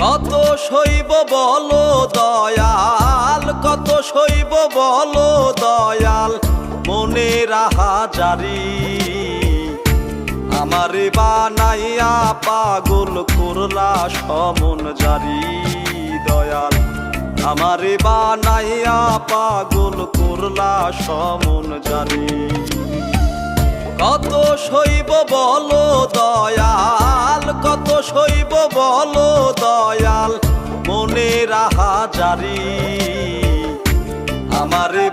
কত সইব বলো দয়াল, কত সইব বলো দয়াল, মনের আহাজারি আমারে বানাইয়া পাগল করলা সমন জারি। দয়াল আমারে বানাইয়া পাগল করলা সমন জারি। কত সইব বলো দয়াল, কত সইব বলো দয়াল, মনের আহাজারি আমারে